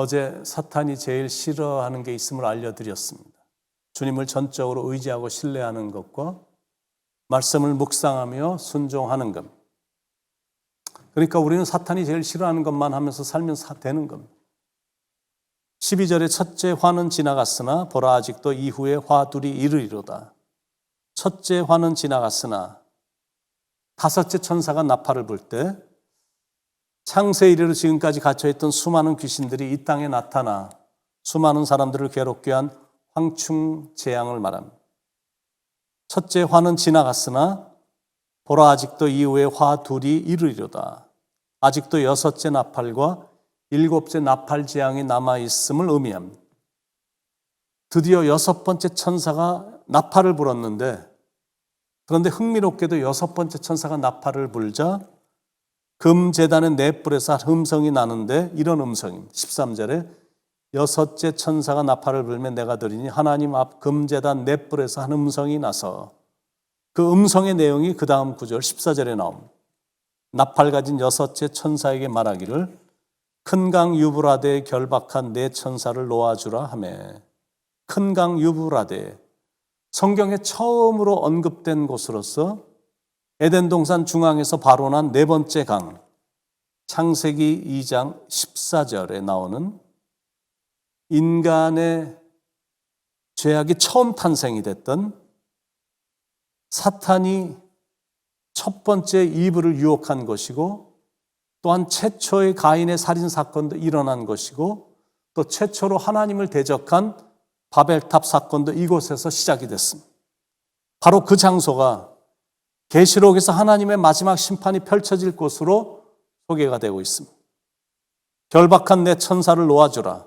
어제 사탄이 제일 싫어하는 게 있음을 알려드렸습니다. 주님을 전적으로 의지하고 신뢰하는 것과 말씀을 묵상하며 순종하는 것. 그러니까 우리는 사탄이 제일 싫어하는 것만 하면서 살면 되는 겁니다. 12절에 첫째 화는 지나갔으나 보라 아직도 이후에 화둘이 이르리로다. 첫째 화는 지나갔으나 다섯째 천사가 나팔을 불 때 창세 이래로 지금까지 갇혀있던 수많은 귀신들이 이 땅에 나타나 수많은 사람들을 괴롭게 한 황충 재앙을 말합니다. 첫째 화는 지나갔으나 보라 아직도 이후에 화 둘이 이르리로다. 아직도 여섯째 나팔과 일곱째 나팔 재앙이 남아있음을 의미합니다. 드디어 여섯 번째 천사가 나팔을 불었는데, 그런데 흥미롭게도 여섯 번째 천사가 나팔을 불자 금제단의 네 뿔에서 음성이 나는데 이런 음성입니다. 13절에 여섯째 천사가 나팔을 불면 내가 들으니 하나님 앞 금제단 네 뿔에서 한 음성이 나서, 그 음성의 내용이 그 다음 구절 14절에 나옵니다. 나팔 가진 여섯째 천사에게 말하기를 큰 강 유브라데에 결박한 네 천사를 놓아주라 하매, 큰 강 유브라데, 성경에 처음으로 언급된 곳으로서 에덴 동산 중앙에서 발원한 네 번째 강, 창세기 2장 14절에 나오는 인간의 죄악이 처음 탄생이 됐던, 사탄이 첫 번째 이브를 유혹한 것이고, 또한 최초의 가인의 살인 사건도 일어난 것이고, 또 최초로 하나님을 대적한 바벨탑 사건도 이곳에서 시작이 됐습니다. 바로 그 장소가 계시록에서 하나님의 마지막 심판이 펼쳐질 곳으로 소개가 되고 있습니다. 결박한 내 천사를 놓아주라.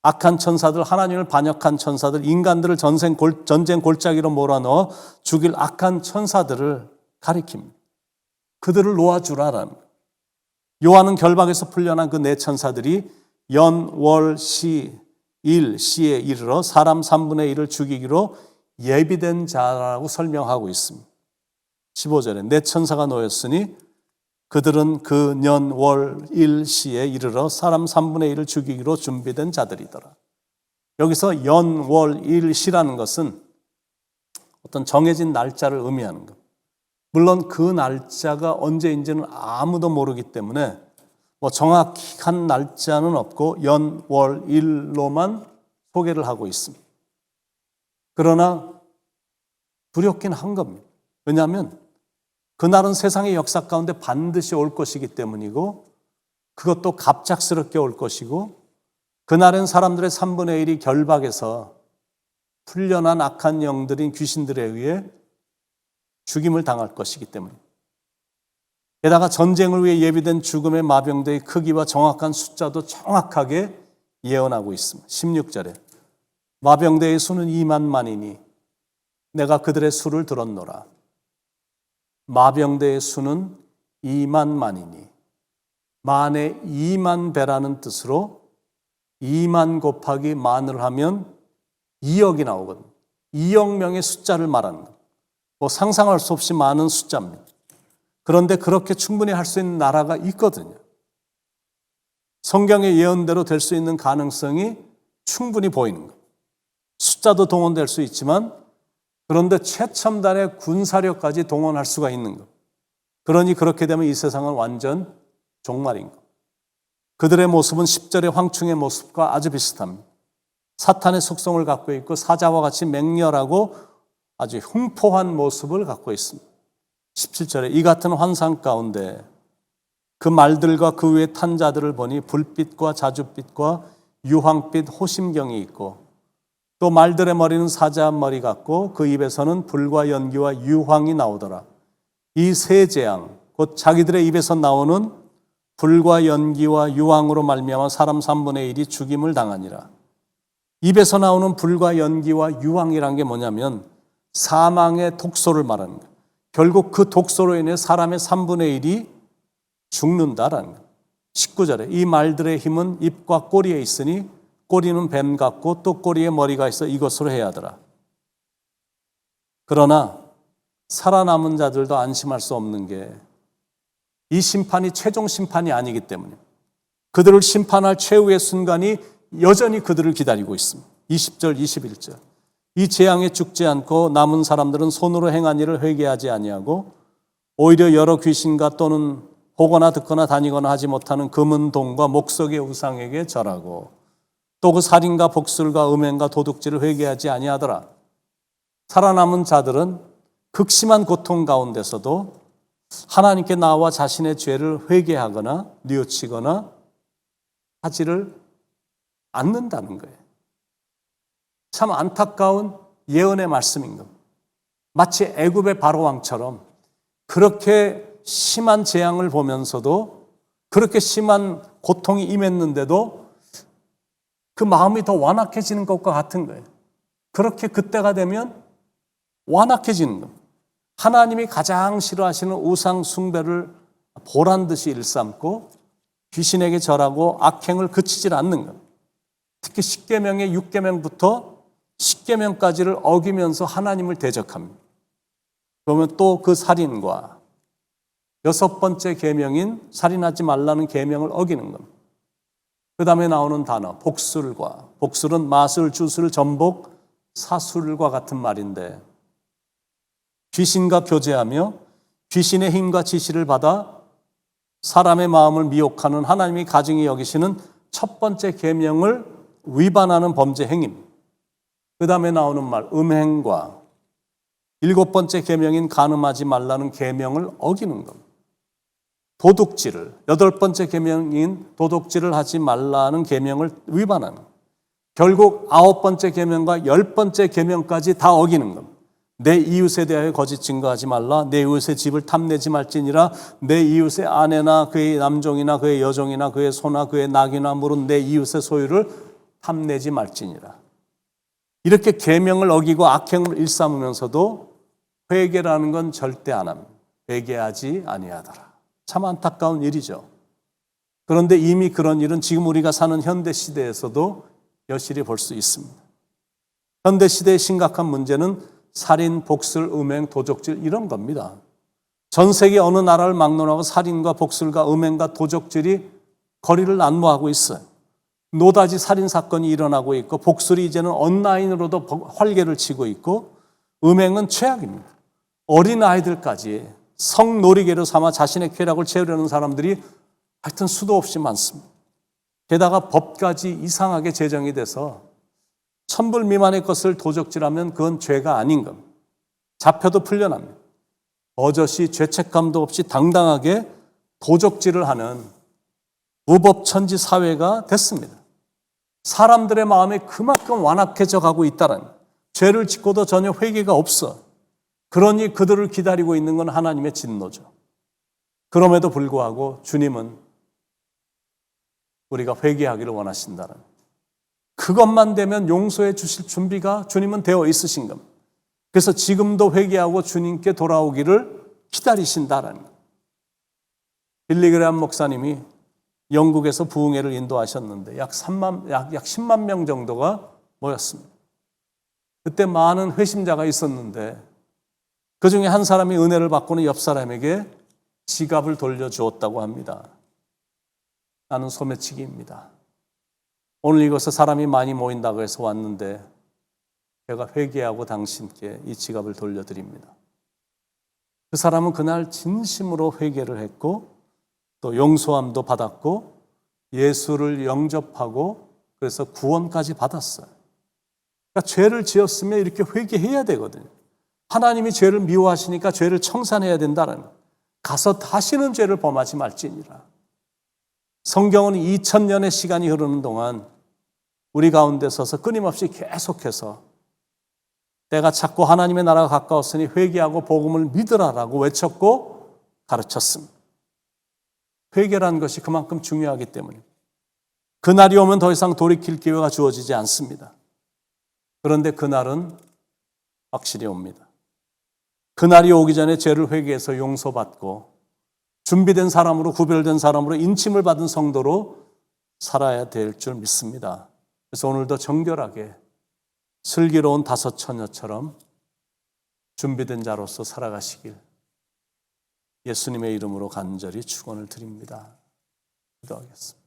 악한 천사들, 하나님을 반역한 천사들, 인간들을 전쟁 골짜기로 몰아넣어 죽일 악한 천사들을 가리킵니다. 그들을 놓아주라라는 거예요. 요한은 결박에서 풀려난 그 네 천사들이 연, 월, 시, 일, 시에 이르러 사람 3분의 1을 죽이기로 예비된 자라고 설명하고 있습니다. 15절에 네 천사가 놓였으니 그들은 그 년, 월, 일, 시에 이르러 사람 3분의 1을 죽이기로 준비된 자들이더라. 여기서 연, 월, 일, 시라는 것은 어떤 정해진 날짜를 의미하는 것. 물론 그 날짜가 언제인지는 아무도 모르기 때문에 정확한 날짜는 없고 연, 월, 일로만 소개를 하고 있습니다. 그러나 두렵긴 한 겁니다. 왜냐하면 그날은 세상의 역사 가운데 반드시 올 것이기 때문이고, 그것도 갑작스럽게 올 것이고, 그날은 사람들의 3분의 1이 결박해서 풀려난 악한 영들인 귀신들에 의해 죽임을 당할 것이기 때문입니다. 게다가 전쟁을 위해 예비된 죽음의 마병대의 크기와 정확한 숫자도 정확하게 예언하고 있습니다. 16절에 마병대의 수는 2만만이니 내가 그들의 수를 들었노라. 마병대의 수는 2만만이니, 만에 2만 배라는 뜻으로 2만 곱하기 만을 하면 2억이 나오거든요. 2억 명의 숫자를 말하는 거예요. 상상할 수 없이 많은 숫자입니다. 그런데 그렇게 충분히 할 수 있는 나라가 있거든요. 성경의 예언대로 될 수 있는 가능성이 충분히 보이는 거예요. 숫자도 동원될 수 있지만, 그런데 최첨단의 군사력까지 동원할 수가 있는 것. 그러니 그렇게 되면 이 세상은 완전 종말인 것. 그들의 모습은 10절의 황충의 모습과 아주 비슷합니다. 사탄의 속성을 갖고 있고 사자와 같이 맹렬하고 아주 흉포한 모습을 갖고 있습니다. 17절에 이 같은 환상 가운데 그 말들과 그 위에 탄 자들을 보니 불빛과 자줏빛과 유황빛 호심경이 있고, 또 말들의 머리는 사자 머리 같고 그 입에서는 불과 연기와 유황이 나오더라. 이 세 재앙, 곧 자기들의 입에서 나오는 불과 연기와 유황으로 말미암아 사람 3분의 1이 죽임을 당하니라. 입에서 나오는 불과 연기와 유황이란 게 뭐냐면 사망의 독소를 말하는 거예요. 결국 그 독소로 인해 사람의 3분의 1이 죽는다라는 거예요. 19절에 이 말들의 힘은 입과 꼬리에 있으니 꼬리는 뱀 같고 또 꼬리에 머리가 있어 이것으로 해야 하더라. 그러나 살아남은 자들도 안심할 수 없는 게 이 심판이 최종 심판이 아니기 때문에, 그들을 심판할 최후의 순간이 여전히 그들을 기다리고 있습니다. 20절, 21절. 이 재앙에 죽지 않고 남은 사람들은 손으로 행한 일을 회개하지 아니하고 오히려 여러 귀신과 또는 보거나 듣거나 다니거나 하지 못하는 금은 동과 목석의 우상에게 절하고 또 그 살인과 복술과 음행과 도둑질을 회개하지 아니하더라. 살아남은 자들은 극심한 고통 가운데서도 하나님께 나와 자신의 죄를 회개하거나 뉘우치거나 하지를 않는다는 거예요. 참 안타까운 예언의 말씀인 겁니다. 마치 애굽의 바로왕처럼 그렇게 심한 재앙을 보면서도 그렇게 심한 고통이 임했는데도 그 마음이 더 완악해지는 것과 같은 거예요. 그렇게 그때가 되면 완악해지는 겁니다. 하나님이 가장 싫어하시는 우상 숭배를 보란 듯이 일삼고 귀신에게 절하고 악행을 그치질 않는 것. 특히 십계명의 6계명부터 10계명까지를 어기면서 하나님을 대적합니다. 그러면 또 그 살인과 6번째 계명인 살인하지 말라는 계명을 어기는 겁니다. 그 다음에 나오는 단어 복술과, 복술은 마술, 주술, 전복, 사술과 같은 말인데 귀신과 교제하며 귀신의 힘과 지시를 받아 사람의 마음을 미혹하는 하나님이 가증히 여기시는 첫 번째 계명을 위반하는 범죄 행위. 그 다음에 나오는 말 음행과 7번째 계명인 간음하지 말라는 계명을 어기는 겁니다. 도둑질을 8번째 계명인 도둑질을 하지 말라는 계명을 위반하는 겁니다. 결국 9번째 계명과 10번째 계명까지 다 어기는 겁니다. 내 이웃에 대하여 거짓 증거하지 말라. 내 이웃의 집을 탐내지 말지니라. 내 이웃의 아내나 그의 남종이나 그의 여종이나 그의 소나 그의 낙이나 물은 내 이웃의 소유를 탐내지 말지니라. 이렇게 계명을 어기고 악행을 일삼으면서도 회개라는 건 절대 안 합니다. 회개하지 아니하더라. 참 안타까운 일이죠. 그런데 이미 그런 일은 지금 우리가 사는 현대 시대에서도 여실히 볼 수 있습니다. 현대 시대의 심각한 문제는 살인, 복술, 음행, 도적질 이런 겁니다. 전 세계 어느 나라를 막론하고 살인과 복술과 음행과 도적질이 거리를 난무하고 있어요. 노다지 살인 사건이 일어나고 있고 복술이 이제는 온라인으로도 활개를 치고 있고 음행은 최악입니다. 어린아이들까지 성놀이개로 삼아 자신의 쾌락을 채우려는 사람들이 하여튼 수도 없이 많습니다. 게다가 법까지 이상하게 제정이 돼서 1000불 미만의 것을 도적질하면 그건 죄가 아닌 겁니다. 잡혀도 풀려납니다. 버젓이 죄책감도 없이 당당하게 도적질을 하는 무법천지 사회가 됐습니다. 사람들의 마음이 그만큼 완악해져 가고 있다는 죄를 짓고도 전혀 회개가 없어. 그러니 그들을 기다리고 있는 건 하나님의 진노죠. 그럼에도 불구하고 주님은 우리가 회개하기를 원하신다는 그것만 되면 용서해 주실 준비가 주님은 되어 있으신 겁니다. 그래서 지금도 회개하고 주님께 돌아오기를 기다리신다라는 거예요. 빌리그레함 목사님이 영국에서 부흥회를 인도하셨는데 약 10만 명 정도가 모였습니다. 그때 많은 회심자가 있었는데 그 중에 한 사람이 은혜를 받고는 옆 사람에게 지갑을 돌려주었다고 합니다. 나는 소매치기입니다. 오늘 이곳에 사람이 많이 모인다고 해서 왔는데 제가 회개하고 당신께 이 지갑을 돌려드립니다. 그 사람은 그날 진심으로 회개를 했고 또 용서함도 받았고 예수를 영접하고 그래서 구원까지 받았어요. 그러니까 죄를 지었으면 이렇게 회개해야 되거든요. 하나님이 죄를 미워하시니까 죄를 청산해야 된다는 거예요. 가서 다시는 죄를 범하지 말지니라. 성경은 2000년의 시간이 흐르는 동안 우리 가운데 서서 끊임없이 계속해서 때가 찼고 하나님의 나라가 가까웠으니 회개하고 복음을 믿으라라고 외쳤고 가르쳤습니다. 회개라는 것이 그만큼 중요하기 때문에 그날이 오면 더 이상 돌이킬 기회가 주어지지 않습니다. 그런데 그날은 확실히 옵니다. 그날이 오기 전에 죄를 회개해서 용서받고 준비된 사람으로 구별된 사람으로 인침을 받은 성도로 살아야 될 줄 믿습니다. 그래서 오늘도 정결하게 슬기로운 다섯 처녀처럼 준비된 자로서 살아가시길 예수님의 이름으로 간절히 축원을 드립니다. 기도하겠습니다.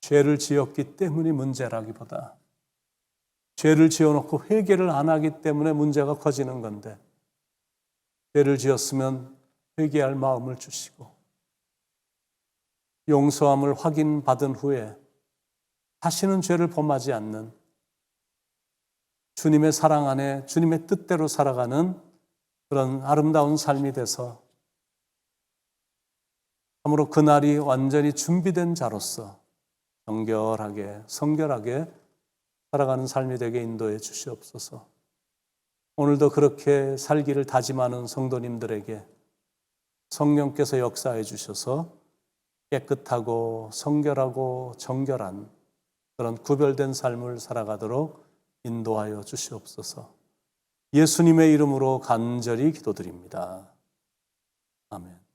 죄를 지었기 때문이 문제라기보다 죄를 지어놓고 회개를 안 하기 때문에 문제가 커지는 건데, 죄를 지었으면 회개할 마음을 주시고 용서함을 확인받은 후에 다시는 죄를 범하지 않는 주님의 사랑 안에 주님의 뜻대로 살아가는 그런 아름다운 삶이 돼서 참으로 그날이 완전히 준비된 자로서 정결하게 성결하게 살아가는 삶이 되게 인도해 주시옵소서. 오늘도 그렇게 살기를 다짐하는 성도님들에게 성령께서 역사해 주셔서 깨끗하고 성결하고 정결한 그런 구별된 삶을 살아가도록 인도하여 주시옵소서. 예수님의 이름으로 간절히 기도드립니다. 아멘.